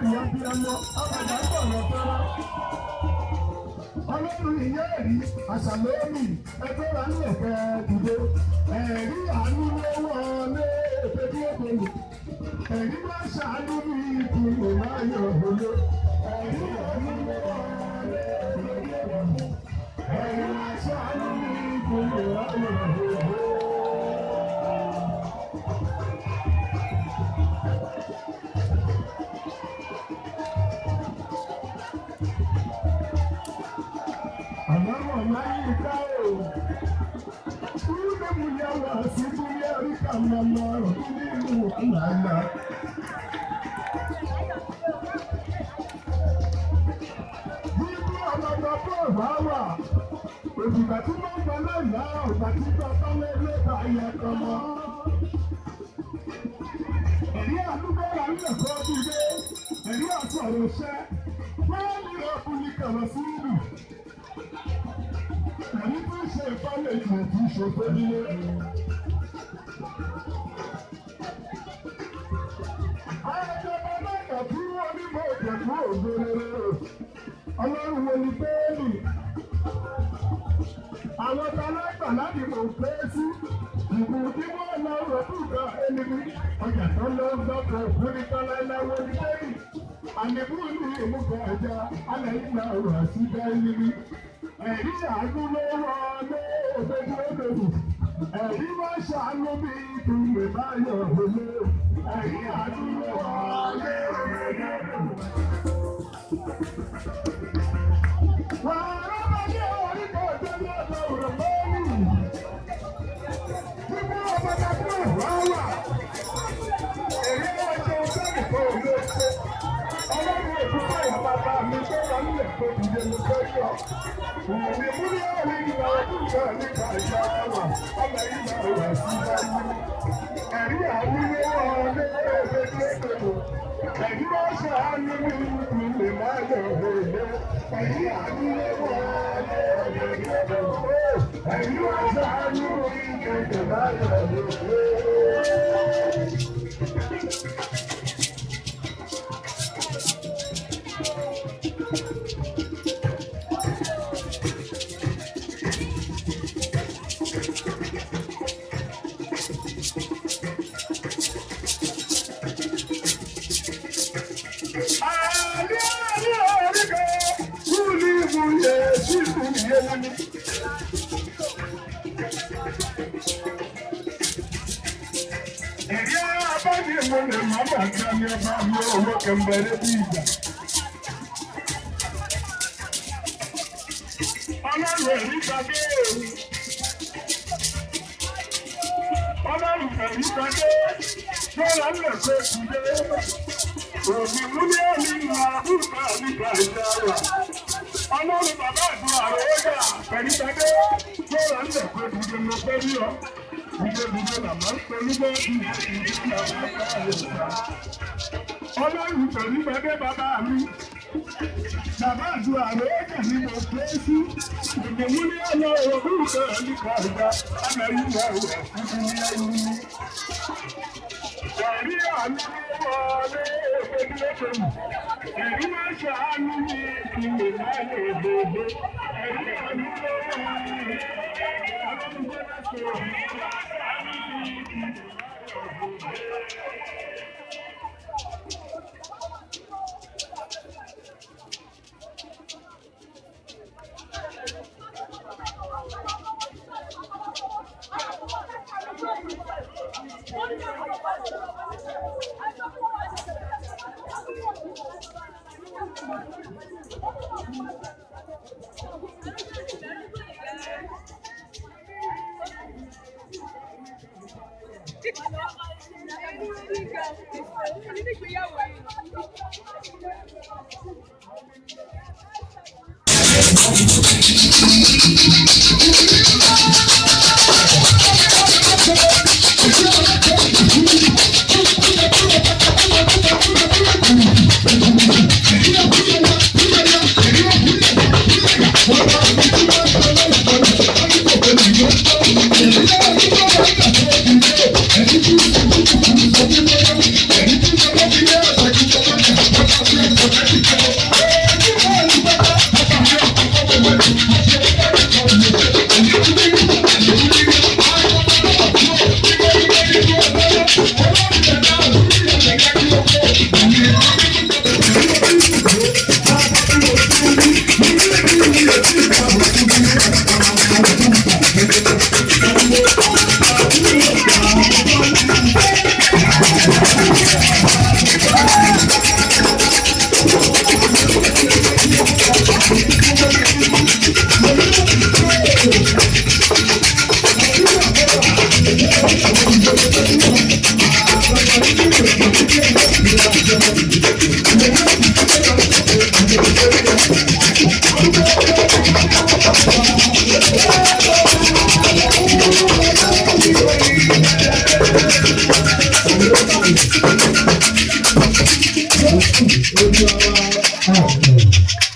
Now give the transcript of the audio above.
ìyá bí ọmọ ọmọdé ọ̀rọ̀ fẹ́rẹ́. Ọlọ́run ìyá ẹ̀rí àṣàlóòmì ẹgbẹ́ wa ní ẹ̀fẹ́ dìde. Ẹ̀rí àánú ló wọlé ètò tí ó gbòòlù. Ẹ̀rí máa ṣàánú bí ìkùnlé máa yọ òhòló. Ẹ̀rí àánú ló wọlé ètò tí ó gbòòlù. Ẹ̀rí máa ṣàánú bí ìkùnlé máa yọ òhòló. Òjìgbà tí wọ́n gba lọ́yà ọ̀gbà tí bàbá lẹ́lẹ́ bá yẹ kọ́mọ. Ẹ̀rí àdúgbò wà ní ẹ̀kọ́ dídé, ẹ̀rí àsọ̀rọ̀ ṣẹ́, wọ́n ní ọkùnrin kọ̀rọ̀ sí ìlú. Ẹ̀rí tó ń ṣe ìfọ́lẹ̀ ìmọ̀ tí ìṣòfò nílé. Àjọba náà tí wọ́n ní mọ̀ òjòjú ògbóró. Ọlọ́run wo ni bẹ́ẹ̀lì? Àwọn talágbà láti mọ̀ pé sí ìbò tí wọ́n lọ rọ̀ fúnka ẹni ní ọjà tó lọ gbọ́kọ̀ òfúri tọ́lá láwọ́ ní bẹ́ẹ̀lì. Àníbù ní ìmúkọ̀ ẹja alẹ́ ìgbà ọ̀rọ̀ àṣìgbà ẹni ní. Ẹ̀rí àánú ló wọlé òdodo òdodo. Ẹ̀rí máa ṣàánú bí ìdùnnú máa yọ̀ òlé. Ẹ̀rí àánú ló wọlé òdodo òdodo. Wàhálà máa yẹ orí kò jẹ́ ní ọ̀dọ̀ òrò lórí. Gbogbo ọmọdé tó wà wà. Èyí náà ṣe ọjọ́ nìkan ò lè ṣe. Ọlọ́run òkúta ìbàbà mi tó wà nílẹ̀ tó dìde ní sẹ́yọ̀. Òní múlẹ̀ orí ìgbà ọdún náà nípa ìjà wà. Ọmọ ìgbà wà sí báyìí. Ẹ̀rí àwúrẹ́ ọ̀lẹ́ ẹ̀ẹ́dẹ́gbẹ̀rún. Ẹ̀rí wọ́n ṣe àánú ní ìpínlẹ̀ máa yọ̀ òye. Ẹ̀rí àwúrẹ́ ọ̀lẹ́ ẹ̀ẹ́dẹ́gbẹ̀rún. Ẹ̀rí wọ́n ṣe àánú ní ìpínlẹ̀ máa yọ̀ òye. Ẹ̀rí abájú ìmọ̀lẹ̀ màmá àgbà ni ọba mi owó kẹmbẹ̀rẹ̀ bí ìgbà. Ọlọ́run ẹ̀rí gbadé. Ọlọ́run ẹ̀rí gbadé. Bọ́lá ń lẹ̀ pé ìdè. Òbí múlẹ̀ nínú àbúrò nígbà ìjà wà. Ọlọ́run bàbá àdúrà rẹ̀ ó dà pẹ̀lú gbadé. Bọ́lá ń lẹ̀ pé ìdè ló fẹ́ rí ọ. Ìdè làmá ń pẹ̀lú bọ́ọ̀dù ìdè làmá ń pẹ̀lú ìgbà. Ọlọ́run pẹ̀lú gbadé bàbá mi. Bàbá àdúrà rẹ̀ ó dà ní mo pé sí. Ìdè múlẹ̀ ọlọ́run òbúrò nígbà ìjà. Amẹ́rin náà wẹ̀ fún mi lẹ́yìn. Ẹ̀rí àánú wọlé èdèdèdè. Ẹ̀rí máa ṣàánú ní ìpínlẹ̀ máa lè dòdò. Ẹ̀rí àánú wọlé. Ọlọ́run jẹ́ láti ọ̀rọ̀ ṣàánú ní ìpínlẹ̀ máa lè dòdò. Olúwa wa.